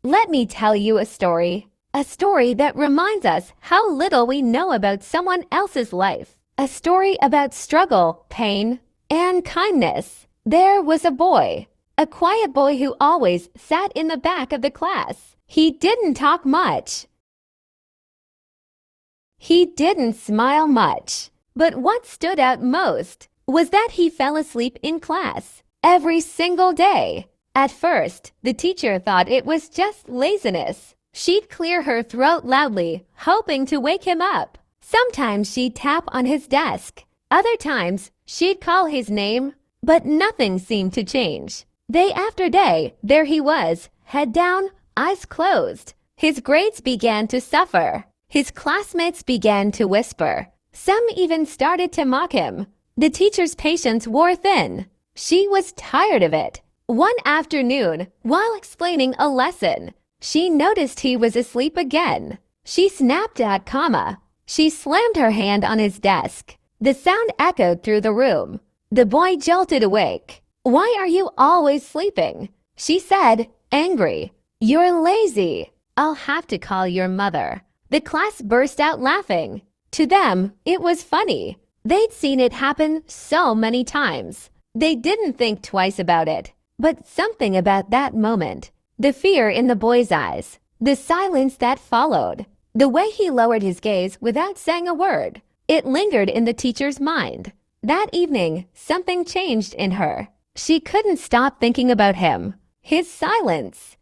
Let me tell you a story. A story that reminds us how little we know about someone else's life. A story about struggle, pain, and kindness. There was a boy, a quiet boy who always sat in the back of the class. He didn't talk much. He didn't smile much. But what stood out most was that he fell asleep in class every single day. At first, the teacher thought it was just laziness. She'd clear her throat loudly, hoping to wake him up. Sometimes she'd tap on his desk. Other times, she'd call his name, but nothing seemed to change. Day after day, there he was, head down, eyes closed. His grades began to suffer. His classmates began to whisper. Some even started to mock him. The teacher's patience wore thin. She was tired of it. One afternoon, while explaining a lesson, she noticed he was asleep again. She snapped at comma. She slammed her hand on his desk. The sound echoed through the room. The boy jolted awake. "Why are you always sleeping?" she said, angry. "You're lazy. I'll have to call your mother." The class burst out laughing. To them, it was funny. They'd seen it happen so many times. They didn't think twice about it. But something about that moment, the fear in the boy's eyes, the silence that followed, the way he lowered his gaze without saying a word, it lingered in the teacher's mind. That evening, something changed in her. She couldn't stop thinking about him, his silence,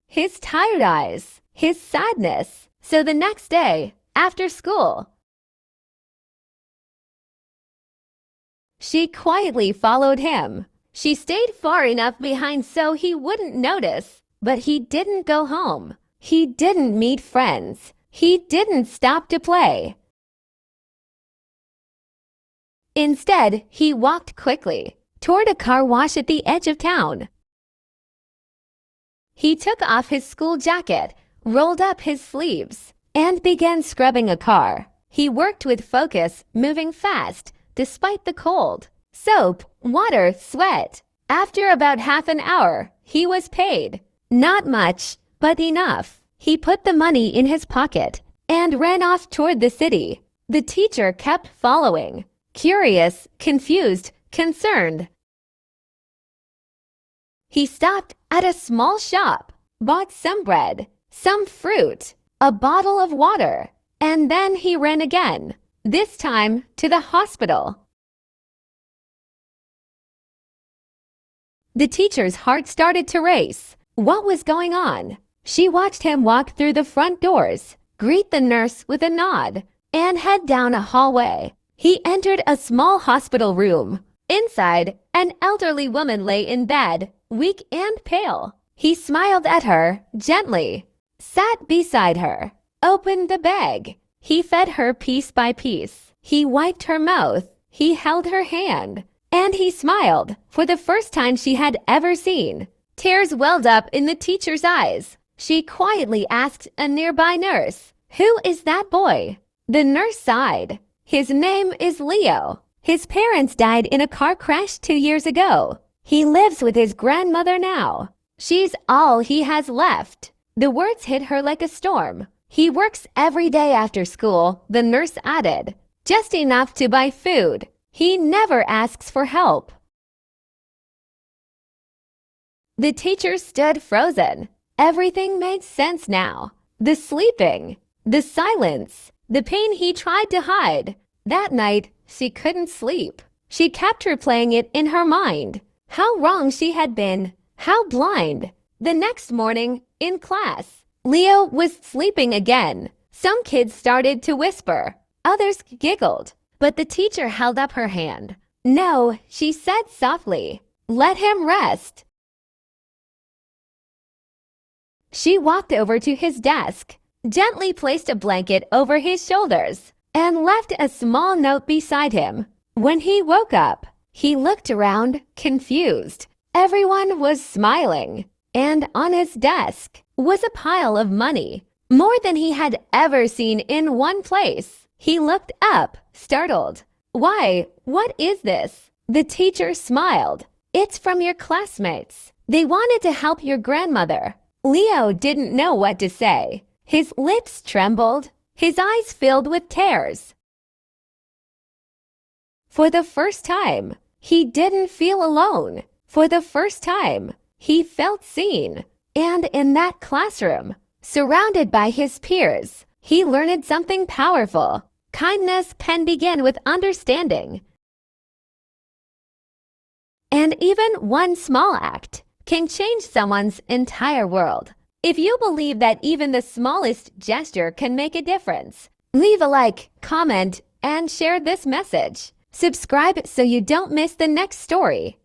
his tired eyes, his sadness. So the next day, after school, she quietly followed him. She stayed far enough behind so he wouldn't notice. But he didn't go home. He didn't meet friends. He didn't stop to play. Instead, he walked quickly toward a car wash at the edge of town. He took off his school jacket, rolled up his sleeves, and began scrubbing a car. He worked with focus, moving fast, despite the cold. Soap, water, sweat. After about half an hour, he was paid. Not much, but enough. He put the money in his pocket and ran off toward the city. The teacher kept following, curious, confused, concerned. He stopped at a small shop, bought some bread, some fruit, a bottle of water, and then he ran again, this time to the hospital. The teacher's heart started to race. What was going on? She watched him walk through the front doors, greet the nurse with a nod, and head down a hallway. He entered a small hospital room. Inside, an elderly woman lay in bed, weak and pale. He smiled at her gently, sat beside her, opened the bag. He fed her piece by piece. He wiped her mouth. He held her hand. And he smiled, for the first time she had ever seen. Tears welled up in the teacher's eyes. She quietly asked a nearby nurse, "Who is that boy?" The nurse sighed. "His name is Leo. His parents died in a car crash 2 years ago. He lives with his grandmother now. She's all he has left." The words hit her like a storm. "He works every day after school," the nurse added, "just enough to buy food. He never asks for help." The teacher stood frozen. Everything made sense now. The sleeping, the silence, the pain he tried to hide. That night, she couldn't sleep. She kept replaying it in her mind. How wrong she had been. How blind. The next morning, in class, Leo was sleeping again. Some kids started to whisper. Others giggled. But the teacher held up her hand. "No," she said softly. "Let him rest." She walked over to his desk, gently placed a blanket over his shoulders, and left a small note beside him. When he woke up, he looked around, confused. Everyone was smiling, and on his desk was a pile of money, more than he had ever seen in one place. He looked up, startled. "Why, what is this?" The teacher smiled. "It's from your classmates. They wanted to help your grandmother. Leo didn't know what to say. His lips trembled. His eyes filled with tears. For the first time, he didn't feel alone. For the first time, he felt seen. And in that classroom, surrounded by his peers, he learned something powerful. Kindness can begin with understanding. And even one small act can change someone's entire world. If you believe that even the smallest gesture can make a difference, leave a like, comment, and share this message. Subscribe so you don't miss the next story.